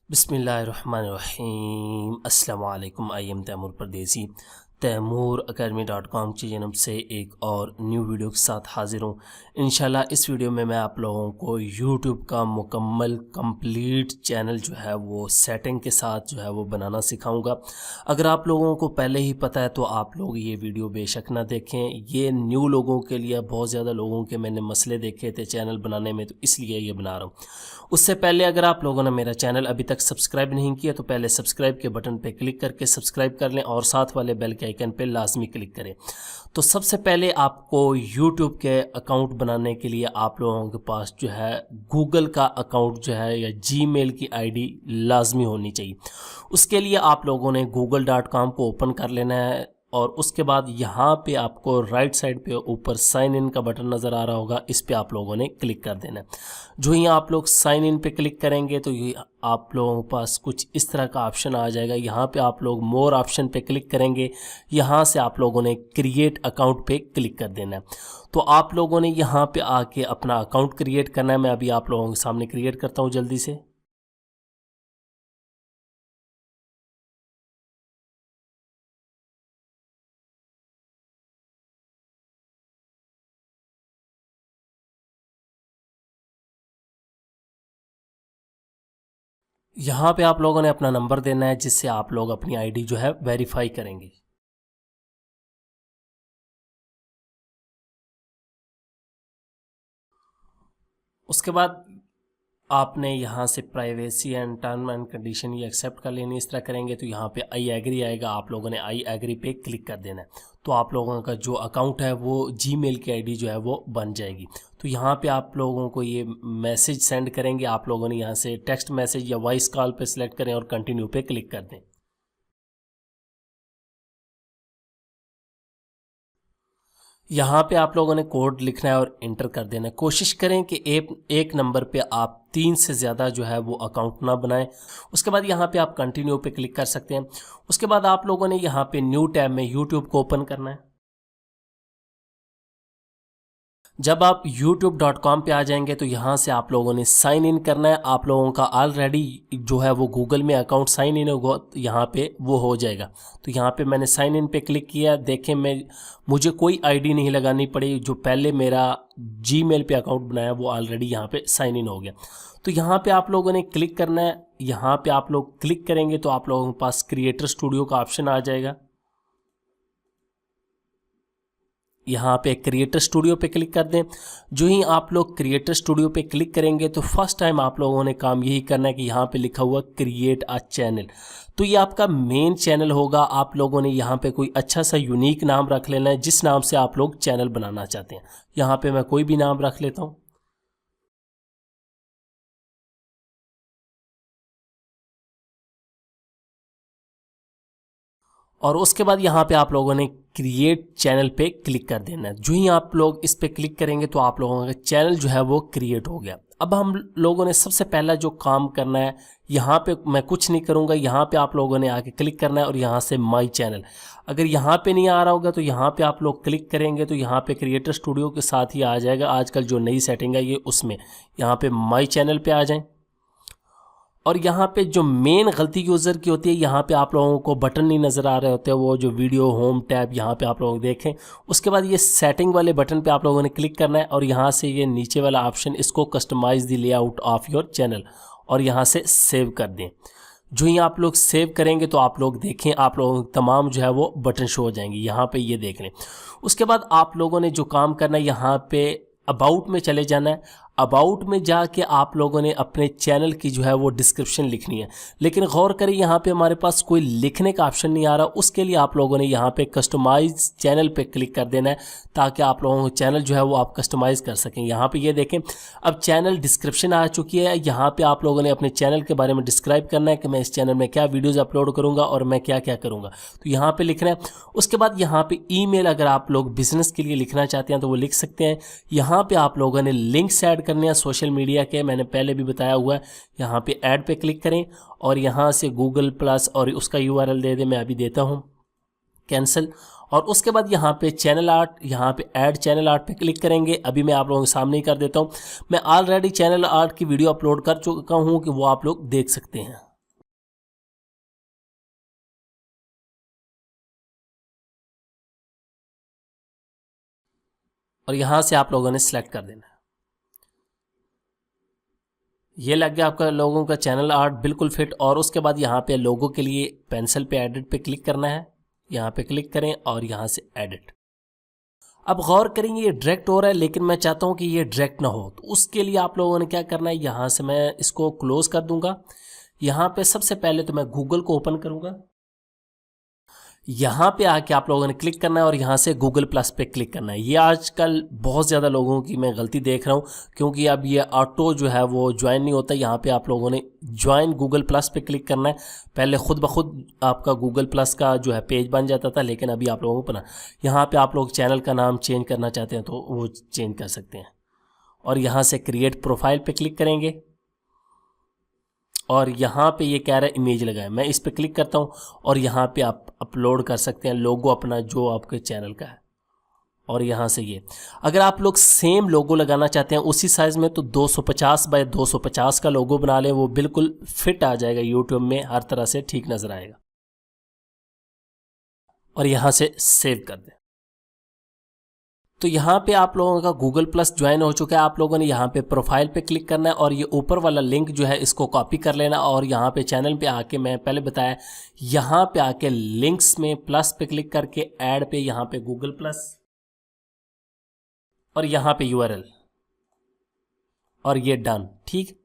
बिस्मिल्लाहिर्रहमानिर्रहीम। अस्सलाम वालेकुम। आई एम तैमूर परदेसी। तैमूरacademy.com की जन्म से एक और न्यू वीडियो के साथ हाज़िर हूँ। इंशाल्लाह इस वीडियो में मैं आप लोगों को यूट्यूब का मुकम्मल कंप्लीट चैनल जो है वो सेटिंग के साथ जो है वो बनाना सिखाऊंगा। अगर आप लोगों को पहले ही पता है तो आप लोग ये वीडियो बेशक ना देखें। ये न्यू लोगों के लिए, बहुत ज़्यादा लोगों के मैंने मसले देखे थे चैनल बनाने में, तो इसलिए ये बना रहा हूँ। उससे पहले अगर आप लोगों ने मेरा चैनल अभी तक सब्सक्राइब नहीं किया तो पहले सब्सक्राइब के बटन पे क्लिक करके सब्सक्राइब कर लें और साथ वाले बेल के आइकन पे लाजमी क्लिक करें। तो सबसे पहले आपको यूट्यूब के अकाउंट बनाने के लिए आप लोगों के पास जो है गूगल का अकाउंट जो है या जीमेल की आईडी लाजमी होनी चाहिए। उसके लिए आप लोगों ने google.com को ओपन कर लेना है और उसके बाद यहाँ पे आपको राइट साइड पे ऊपर साइन इन का बटन नज़र आ रहा होगा, इस पे आप लोगों ने क्लिक कर देना है। जो ही आप लोग साइन इन पे क्लिक करेंगे तो ये आप लोगों के पास कुछ इस तरह का ऑप्शन आ जाएगा। यहाँ पे आप लोग मोर ऑप्शन पे क्लिक करेंगे, यहाँ से आप लोगों ने क्रिएट अकाउंट पे क्लिक कर देना है। तो आप लोगों ने यहाँ पे आके अपना अकाउंट क्रिएट करना है। मैं अभी आप लोगों के सामने क्रिएट करता हूँ जल्दी से। यहाँ पे आप लोगों ने अपना नंबर देना है जिससे आप लोग अपनी आईडी जो है वेरीफाई करेंगे। उसके बाद आपने यहाँ से privacy and term and condition ये एक्सेप्ट कर लेनी। इस तरह करेंगे तो यहाँ पे आई एग्री आएगा, आप लोगों ने आई एग्री पे क्लिक कर देना है। तो आप लोगों का जो अकाउंट है वो जीमेल की आईडी जो है वो बन जाएगी। तो यहाँ पे आप लोगों को ये मैसेज सेंड करेंगे, आप लोगों ने यहाँ से टेक्स्ट मैसेज या वॉइस कॉल पे सिलेक्ट करें और कंटिन्यू पे क्लिक कर दें। यहाँ पे आप लोगों ने कोड लिखना है और इंटर कर देना है। कोशिश करें कि एक नंबर पे आप 3 से ज़्यादा जो है वो अकाउंट ना बनाएं। उसके बाद यहाँ पे आप कंटिन्यू पे क्लिक कर सकते हैं। उसके बाद आप लोगों ने यहाँ पे न्यू टैब में यूट्यूब को ओपन करना है। जब आप youtube.com पे आ जाएंगे तो यहाँ से आप लोगों ने साइन इन करना है। आप लोगों का ऑलरेडी जो है वो गूगल में अकाउंट साइन इन होगा, यहाँ पे वो हो जाएगा। तो यहाँ पे मैंने साइन इन पे क्लिक किया। देखें, मुझे कोई आईडी नहीं लगानी पड़ी। जो पहले मेरा जीमेल पे अकाउंट बनाया वो ऑलरेडी यहाँ पे साइन इन हो गया। तो यहाँ पे आप लोगों ने क्लिक करना है। यहाँ पे आप लोग क्लिक करेंगे तो आप लोगों के पास क्रिएटर स्टूडियो का ऑप्शन आ जाएगा। यहाँ पे क्रिएटर स्टूडियो पे क्लिक कर दें। जो ही आप लोग क्रिएटर स्टूडियो पे क्लिक करेंगे तो फर्स्ट टाइम आप लोगों ने काम यही करना है कि यहाँ पे लिखा हुआ क्रिएट अ चैनल। तो ये आपका मेन चैनल होगा। आप लोगों ने यहाँ पे कोई अच्छा सा यूनिक नाम रख लेना है जिस नाम से आप लोग चैनल बनाना चाहते हैं। यहाँ पे मैं कोई भी नाम रख लेता हूँ। और उसके बाद यहाँ पे आप लोगों ने क्रिएट चैनल पे क्लिक कर देना है। जो ही आप लोग इस पे क्लिक करेंगे तो आप लोगों का चैनल जो है वो क्रिएट हो गया। अब हम लोगों ने सबसे पहला जो काम करना है, यहाँ पे मैं कुछ नहीं करूँगा, यहाँ पे आप लोगों ने आके क्लिक करना है और यहाँ से माई चैनल। अगर यहाँ पे नहीं आ रहा होगा तो यहाँ पे आप लोग क्लिक करेंगे तो यहाँ पे क्रिएटर स्टूडियो के साथ ही आ जाएगा। आजकल जो नई सेटिंग है ये उसमें यहाँ पे माई चैनल पे आ जाएं। और यहाँ पे जो मेन गलती यूज़र की होती है, यहाँ पे आप लोगों को बटन नहीं नज़र आ रहे होते, वो जो वीडियो होम टैब यहाँ पे आप लोग देखें। उसके बाद ये सेटिंग वाले बटन पे आप लोगों ने क्लिक करना है और यहाँ से ये नीचे वाला ऑप्शन, इसको customize the layout of your channel, और यहाँ से सेव कर दें। जो ही आप लोग सेव करेंगे तो आप लोग देखें, आप लोगों को तमाम जो है वो बटन शो हो जाएंगे। यहाँ पे ये देख लें। उसके बाद आप लोगों ने जो काम करना है, यहाँ पे अबाउट में चले जाना है। अबाउट में जाके आप लोगों ने अपने चैनल की जो है वो डिस्क्रिप्शन लिखनी है। लेकिन गौर करें, यहाँ पे हमारे पास कोई लिखने का ऑप्शन नहीं आ रहा। उसके लिए आप लोगों ने यहाँ पे कस्टमाइज चैनल पे क्लिक कर देना है ताकि आप लोगों को चैनल जो है वो आप कस्टमाइज़ कर सकें। यहाँ पे ये देखें, अब चैनल डिस्क्रिप्शन आ चुकी है। यहाँ पे आप लोगों ने अपने चैनल के बारे में डिस्क्राइब करना है कि मैं इस चैनल में क्या वीडियोज़ अपलोड करूँगा और मैं क्या क्या करूँगा, तो यहाँ पर लिखना है। उसके बाद यहाँ पर ईमेल अगर आप लोग बिज़नेस के लिए लिखना चाहते हैं तो वो लिख सकते हैं। यहाँ पर आप लोगों ने लिंक्स ऐड करने हैं सोशल मीडिया के, मैंने पहले भी बताया हुआ है। यहाँ पे ऐड पे क्लिक करें और यहाँ से गूगल प्लस और उसका यूआरएल दे दें। मैं अभी देता हूँ कैंसिल। और उसके बाद यहाँ पे चैनल आर्ट, यहाँ पे ऐड चैनल आर्ट पे क्लिक करेंगे। अभी मैं आप लोगों के सामने ही कर देता हूँ। मैं ऑलरेडी चैनल आर्ट की वीडियो अपलोड कर चुका हूँ कि वो आप लोग देख सकते हैं। और यहाँ से आप लोगों ने सिलेक्ट कर देना है। ये लग गया आपका लोगों का चैनल आर्ट बिल्कुल फिट। और उसके बाद यहाँ पे लोगो के लिए पेंसिल पे एडिट पे क्लिक करना है, यहाँ पे क्लिक करें और यहाँ से एडिट। अब गौर करेंगे ये डायरेक्ट हो रहा है, लेकिन मैं चाहता हूँ कि ये डायरेक्ट ना हो, तो उसके लिए आप लोगों ने क्या करना है, यहाँ से मैं इसको क्लोज कर दूंगा। यहाँ पे सबसे पहले तो मैं गूगल को ओपन करूंगा, यहाँ पे आके आप लोगों ने क्लिक करना है और यहाँ से गूगल प्लस पे क्लिक करना है। ये आजकल बहुत ज़्यादा लोगों की मैं गलती देख रहा हूँ, क्योंकि अब ये ऑटो जो है वो ज्वाइन नहीं होता। यहाँ पे आप लोगों ने ज्वाइन गूगल प्लस पे क्लिक करना है। पहले खुद ब खुद आपका गूगल प्लस का जो है पेज बन जाता था, लेकिन अभी आप लोगों को पता, यहाँ पे आप लोग चैनल का नाम चेंज करना चाहते हैं तो वो चेंज कर सकते हैं। और यहाँ से क्रिएट प्रोफाइल पे क्लिक करेंगे और यहाँ पे ये कह रहा है इमेज लगाएं, मैं इस पे क्लिक करता हूँ और यहाँ पे आप अपलोड कर सकते हैं लोगो अपना जो आपके चैनल का है। और यहाँ से ये अगर आप लोग सेम लोगो लगाना चाहते हैं उसी साइज़ में, तो 250 बाय 250 का लोगो बना लें, वो बिल्कुल फिट आ जाएगा, यूट्यूब में हर तरह से ठीक नज़र आएगा। और यहाँ से सेव कर दें। तो यहाँ पे आप लोगों का गूगल प्लस ज्वाइन हो चुका है। आप लोगों ने यहाँ पे प्रोफाइल पे क्लिक करना है और ये ऊपर वाला लिंक जो है इसको कॉपी कर लेना। और यहाँ पे चैनल पे आके, मैं पहले बताया, यहाँ पे आके लिंक्स में प्लस पे क्लिक करके ऐड पे यहाँ पे गूगल प्लस और यहाँ पे URL और ये डन। ठीक,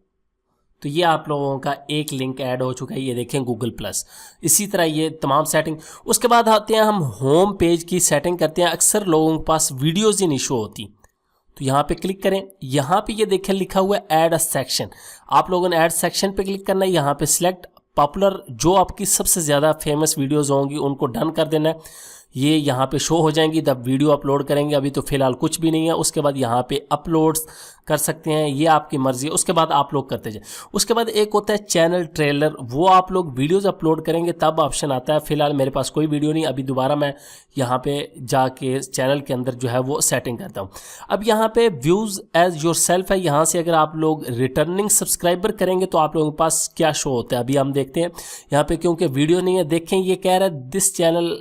तो ये आप लोगों का एक लिंक ऐड हो चुका है, ये देखें गूगल प्लस। इसी तरह ये तमाम सेटिंग। उसके बाद आते हैं हम होम पेज की सेटिंग करते हैं। अक्सर लोगों के पास वीडियोज़ ही नहीं शो होती, तो यहाँ पे क्लिक करें। यहाँ पे ये देखें लिखा हुआ है ऐड अ सेक्शन, आप लोगों ने ऐड सेक्शन पे क्लिक करना है। यहाँ पे सिलेक्ट पॉपुलर, जो आपकी सबसे ज़्यादा फेमस वीडियोज़ होंगी उनको डन कर देना है। ये यहाँ पे शो हो जाएंगी जब वीडियो अपलोड करेंगे। अभी तो फिलहाल कुछ भी नहीं है। उसके बाद यहाँ पे अपलोड्स कर सकते हैं, ये आपकी मर्जी है। उसके बाद आप लोग करते जाए। उसके बाद एक होता है चैनल ट्रेलर, वो आप लोग वीडियोस अपलोड करेंगे तब ऑप्शन आता है। फिलहाल मेरे पास कोई वीडियो नहीं, अभी दोबारा मैं यहाँ पे जाके चैनल के अंदर जो है वो सेटिंग करता हूँ। अब यहाँ पे व्यूज़ एज योर सेल्फ है, यहाँ से अगर आप लोग रिटर्निंग सब्सक्राइबर करेंगे तो आप लोगों के पास क्या शो होता है, अभी हम देखते हैं। यहाँ पे क्योंकि वीडियो नहीं है, देखें ये कह रहा है this channel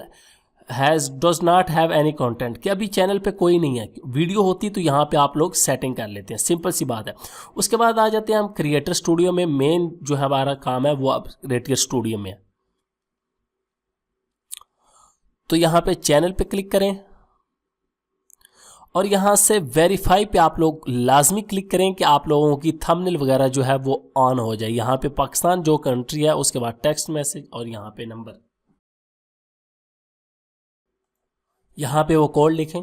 does not have any content, कि अभी चैनल पे कोई नहीं है। वीडियो होती तो यहाँ पे आप लोग सेटिंग कर लेते हैं, सिंपल सी बात है। उसके बाद आ जाते हैं हम क्रिएटर स्टूडियो में। मेन जो हमारा काम है वो अब क्रिएटर स्टूडियो में है। तो यहाँ पे चैनल पे क्लिक करें और यहाँ से वेरीफाई पे आप लोग लाजमी क्लिक करें कि आप लोगों की थंबनेल वगैरह जो है वो ऑन हो जाए। यहाँ पे पाकिस्तान जो कंट्री है, उसके बाद टेक्स्ट मैसेज और यहाँ पे नंबर, यहाँ पे वो कोड लिखें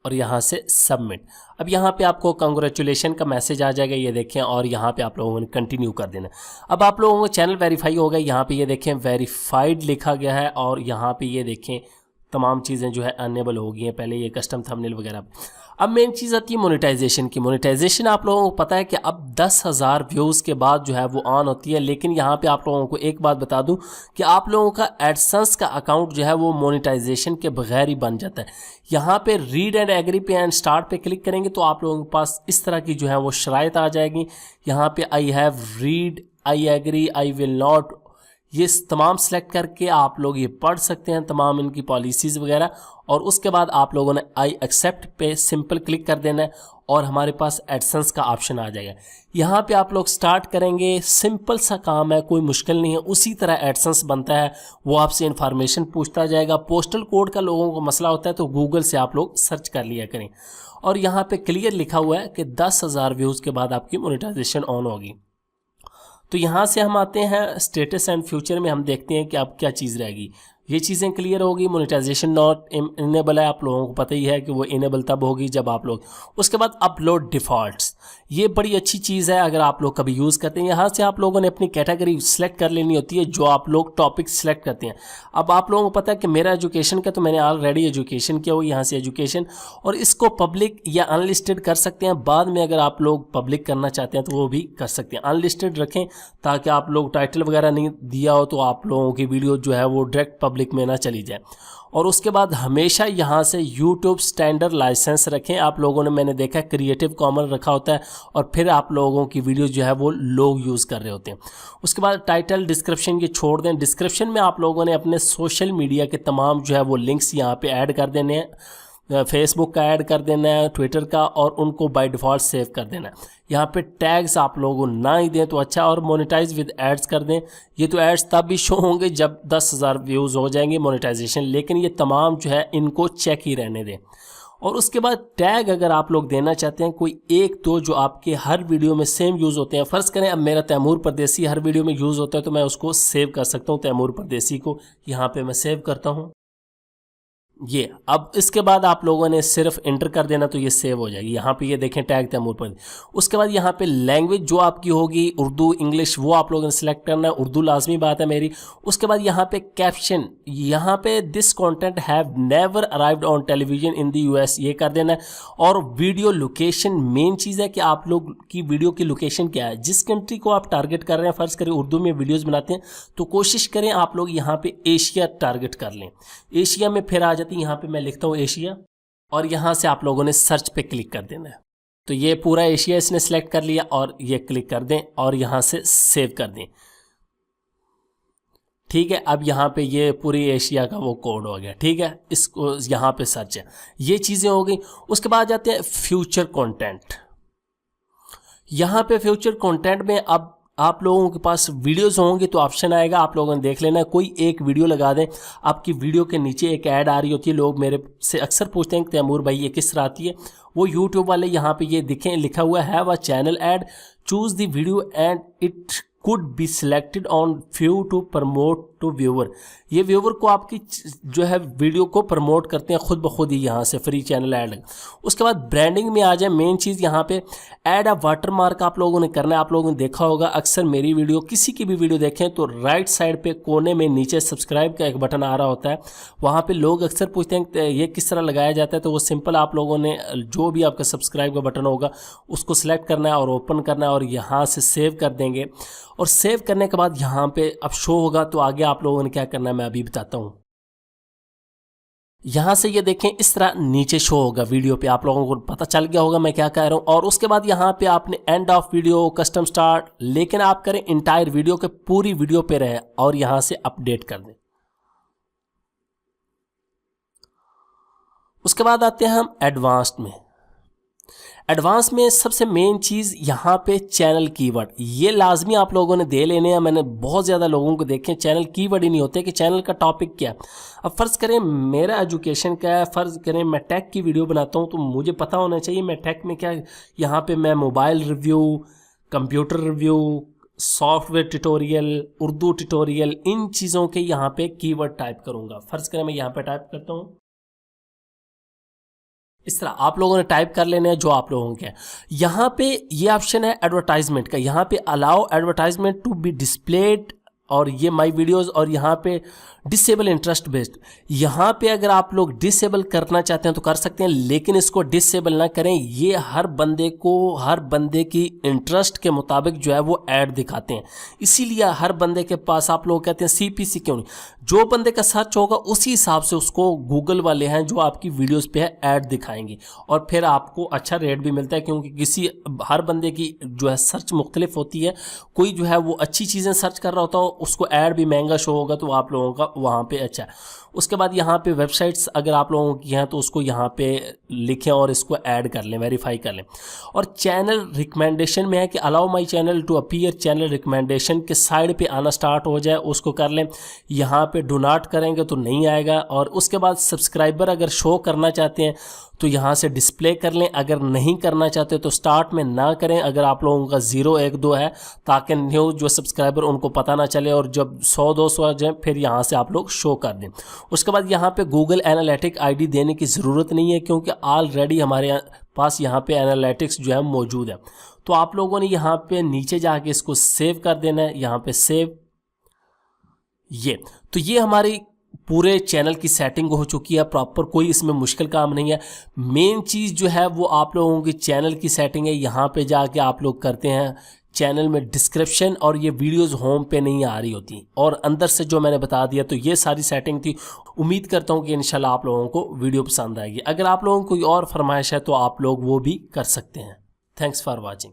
और यहाँ से सबमिट। अब यहाँ पे आपको कंग्रेचुलेशन का मैसेज आ जाएगा, ये देखें। और यहाँ पे आप लोगों ने कंटिन्यू कर देना। अब आप लोगों को चैनल वेरीफाई हो गया, यहाँ पे ये देखें वेरीफाइड लिखा गया है और यहाँ पे ये देखें तमाम चीज़ें जो है अनेबल हो गई हैं। पहले ये कस्टम थंबनेल वगैरह। अब मेन चीज़ आती है मोनेटाइजेशन की। मोनेटाइजेशन आप लोगों को पता है कि अब 10,000 व्यूज़ के बाद जो है वो ऑन होती है। लेकिन यहाँ पे आप लोगों को एक बात बता दूं कि आप लोगों का एडसेंस का अकाउंट जो है वो मोनेटाइजेशन के बगैर ही बन जाता है। यहाँ पे रीड एंड एग्री पे एंड स्टार्ट पे क्लिक करेंगे तो आप लोगों के पास इस तरह की जो है वो शराइत आ जाएगी। यहाँ पे I have read, I agree, I will not, ये तमाम सेलेक्ट करके आप लोग ये पढ़ सकते हैं, तमाम इनकी पॉलिसीज़ वगैरह। और उसके बाद आप लोगों ने आई एक्सेप्ट पे सिंपल क्लिक कर देना है और हमारे पास एडसेंस का ऑप्शन आ जाएगा। यहाँ पे आप लोग स्टार्ट करेंगे, सिंपल सा काम है, कोई मुश्किल नहीं है। उसी तरह एडसेंस बनता है, वो आपसे इन्फॉर्मेशन पूछता जाएगा। पोस्टल कोड का लोगों को मसला होता है तो गूगल से आप लोग सर्च कर लिया करें। और यहाँ पे क्लियर लिखा हुआ है कि 10,000 व्यूज़ के बाद आपकी मोनेटाइजेशन ऑन होगी। तो यहाँ से हम आते हैं स्टेटस एंड फ्यूचर में, हम देखते हैं कि अब क्या चीज़ रहेगी। ये चीज़ें क्लियर होगी। मोनेटाइजेशन नॉट इनेबल है, आप लोगों को पता ही है कि वो इनेबल तब होगी जब आप लोग। उसके बाद अपलोड डिफ़ॉल्ट्स, ये बड़ी अच्छी चीज़ है अगर आप लोग कभी यूज़ करते हैं। यहाँ से आप लोगों ने अपनी कैटेगरी सेलेक्ट कर लेनी होती है, जो आप लोग टॉपिक सेलेक्ट करते हैं। अब आप लोगों को पता है कि मेरा एजुकेशन का, तो मैंने ऑलरेडी एजुकेशन किया हुआ, यहाँ से एजुकेशन, और इसको पब्लिक या अनलिस्टेड कर सकते हैं। बाद में अगर आप लोग पब्लिक करना चाहते हैं तो वो भी कर सकते हैं। अनलिस्टेड रखें ताकि आप लोग टाइटल वगैरह नहीं दिया हो तो आप लोगों की वीडियो जो है वो डायरेक्ट पब्लिक में ना चली जाए। और उसके बाद हमेशा यहाँ से यूट्यूब स्टैंडर्ड लाइसेंस रखें। आप लोगों ने, मैंने देखा क्रिएटिव कॉमन रखा होता है और फिर आप लोगों की वीडियो जो है वो लोग यूज़ कर रहे होते हैं। उसके बाद टाइटल, डिस्क्रिप्शन ये छोड़ दें। डिस्क्रिप्शन में आप लोगों ने अपने सोशल मीडिया के तमाम जो है वो लिंक्स यहाँ पे ऐड कर देने हैं। फेसबुक का ऐड कर देना है, ट्विटर का, और उनको बाय डिफ़ॉल्ट सेव कर देना है। यहाँ पे टैग्स आप लोगों ना ही दें तो अच्छा, और मोनेटाइज विद एड्स कर दें। ये तो एड्स तब भी शो होंगे जब 10,000 व्यूज़ हो जाएंगे मोनेटाइजेशन, लेकिन ये तमाम जो है इनको चेक ही रहने दें। और उसके बाद टैग अगर आप लोग देना चाहते हैं कोई एक दो जो आपके हर वीडियो में सेम यूज़ होते हैं, फ़र्ज़ करें अब मेरा तैमूर परदेसी हर वीडियो में यूज़ होता है तो मैं उसको सेव कर सकता हूँ, तैमूर परदेसी को यहाँ पे मैं सेव करता हूँ। ये अब इसके बाद आप लोगों ने सिर्फ इंटर कर देना तो ये सेव हो जाएगी। यहाँ पे ये देखें टैग तैमूर पर। उसके बाद यहाँ पे लैंग्वेज जो आपकी होगी उर्दू इंग्लिश वो आप लोगों ने सिलेक्ट करना है, उर्दू लाजमी बात है मेरी। उसके बाद यहाँ पे कैप्शन, यहाँ पे this content have never arrived on television in the US, ये कर देना है। और वीडियो लोकेशन, मेन चीज़ है कि आप लोग की वीडियो की लोकेशन क्या है, जिस कंट्री को आप टारगेट कर रहे हैं, फ़र्ज़ करें उर्दू में वीडियोज़ बनाते हैं तो कोशिश करें आप लोग यहाँ पे एशिया टारगेट कर लें। एशिया में फिर आ जाती, यहाँ पे मैं लिखता हूँ एशिया, और यहाँ से आप लोगों ने सर्च पे क्लिक कर देना है। तो ये पूरा एशिया इसने सेलेक्ट कर लिया और ये क्लिक कर दें और यहाँ से सेव कर दें। ठीक है, अब यहाँ पे ये पूरी एशिया का वो कोड हो गया। ठीक है, इसको यहाँ पे सर्च है, ये चीज़ें हो गई। उसके बाद जाते हैं फ्यूचर कंटेंट। यहाँ पे फ्यूचर कंटेंट में अब आप लोगों के पास वीडियोस होंगे तो ऑप्शन आएगा, आप लोगों ने देख लेना है। कोई एक वीडियो लगा दें, आपकी वीडियो के नीचे एक ऐड आ रही होती है। लोग मेरे से अक्सर पूछते हैं कि तैमूर भाई ये किस तरह आती है, वो यूट्यूब वाले यहाँ पे ये दिखें लिखा हुआ है व channel ad, choose the video and it could be selected on view to promote to viewer. ये व्यूअर को आपकी जो है वीडियो को प्रमोट करते हैं खुद ब खुद ही यहाँ से फ्री चैनल ऐड। उसके बाद ब्रांडिंग में आ जाए, मेन चीज़ यहाँ पे ऐड अ वाटरमार्क आप लोगों ने करना है। आप लोगों ने देखा होगा अक्सर मेरी वीडियो, किसी की भी वीडियो देखें तो राइट साइड पे कोने में नीचे सब्सक्राइब का एक बटन आ रहा होता है, वहाँ पे लोग अक्सर पूछते हैं ये किस तरह लगाया जाता है। तो वो सिंपल, आप लोगों ने जो भी आपका सब्सक्राइब का बटन होगा उसको सिलेक्ट करना है और ओपन करना है और यहाँ से सेव कर देंगे। और सेव करने के बाद यहाँ पे अब शो होगा, तो आगे आप लोगों ने क्या करना है मैं अभी बताता हूँ। यहाँ से ये देखें इस तरह नीचे शो होगा वीडियो पे, आप लोगों को पता चल गया होगा मैं क्या कह रहा हूँ। और उसके बाद यहाँ पे आपने end of video, custom start, लेकिन आप करें इंटायर वीडियो के पूरी वीडियो पे रहे और यहाँ से अपडेट कर दें। उसके बाद आते हैं हम एडवांस्ड में। एडवांस में सबसे मेन चीज़ यहाँ पे चैनल कीवर्ड, ये लाजमी आप लोगों ने दे लेने हैं। मैंने बहुत ज़्यादा लोगों को देखे चैनल कीवर्ड ही नहीं होते कि चैनल का टॉपिक क्या है। अब फ़र्ज़ करें मेरा एजुकेशन क्या है, फ़र्ज़ करें मैं टेक की वीडियो बनाता हूँ तो मुझे पता होना चाहिए मैं टेक में क्या, यहाँ पे मैं mobile review, computer review, software tutorial, Urdu tutorial, इन चीज़ों के यहाँ पे कीवर्ड टाइप करूँगा। फ़र्ज़ करें मैं यहाँ पे टाइप करता हूँ, इस तरह आप लोगों ने टाइप कर लेना है जो आप लोगों के। यहाँ पे ये ऑप्शन है एडवर्टाइजमेंट का, यहाँ पे allow advertisement to be displayed, और ये माई वीडियोज़, और यहाँ पे डिसेबल इंटरेस्ट बेस्ड। यहाँ पे अगर आप लोग डिसेबल करना चाहते हैं तो कर सकते हैं, लेकिन इसको डिसेबल ना करें। ये हर बंदे को, हर बंदे की इंटरेस्ट के मुताबिक जो है वो ऐड दिखाते हैं, इसीलिए हर बंदे के पास आप लोग कहते हैं CPC क्यों नहीं, जो बंदे का सर्च होगा उसी हिसाब से उसको गूगल वाले हैं जो आपकी वीडियोज़ पे है ऐड दिखाएंगे, और फिर आपको अच्छा रेट भी मिलता है, क्योंकि किसी हर बंदे की जो है सर्च मुख्तलिफ होती है। कोई जो है वो अच्छी चीज़ें सर्च कर रहा होता है, उसको ऐड भी महंगा शो होगा तो आप लोगों का वहाँ पे अच्छा है। उसके बाद यहाँ पे वेबसाइट्स अगर आप लोगों की हैं तो उसको यहाँ पे लिखें और इसको ऐड कर लें, वेरीफाई कर लें। और चैनल रिकमेंडेशन में है कि allow my channel to appear, channel recommendation के साइड पे आना स्टार्ट हो जाए उसको कर लें। यहाँ पे डू नॉट करेंगे तो नहीं आएगा। और उसके बाद सब्सक्राइबर अगर शो करना चाहते हैं तो यहाँ से डिस्प्ले कर लें, अगर नहीं करना चाहते तो स्टार्ट में ना करें अगर आप लोगों का 0, 1, 2 है, ताकि न्यू जो सब्सक्राइबर उनको पता ना चले, और जब 100, 200 आ जाए फिर यहाँ से आप लोग शो कर दें। उसके बाद यहाँ पे गूगल एनालिटिक ID देने की ज़रूरत नहीं है, क्योंकि ऑलरेडी हमारे पास यहाँ पे एनालिटिक्स जो है मौजूद है। तो आप लोगों ने यहाँ पे नीचे जाके इसको सेव कर देना है, यहाँ पे सेव। ये हमारी पूरे चैनल की सेटिंग हो चुकी है प्रॉपर, कोई इसमें मुश्किल काम नहीं है। मेन चीज़ जो है वो आप लोगों की चैनल की सेटिंग है। यहाँ पे जाके आप लोग करते हैं चैनल में डिस्क्रिप्शन, और ये वीडियोस होम पे नहीं आ रही होती, और अंदर से जो मैंने बता दिया। तो ये सारी सेटिंग थी। उम्मीद करता हूँ कि इंशाल्लाह आप लोगों को वीडियो पसंद आएगी। अगर आप लोगों को कोई और फरमाइश है तो आप लोग वो भी कर सकते हैं। Thanks for watching.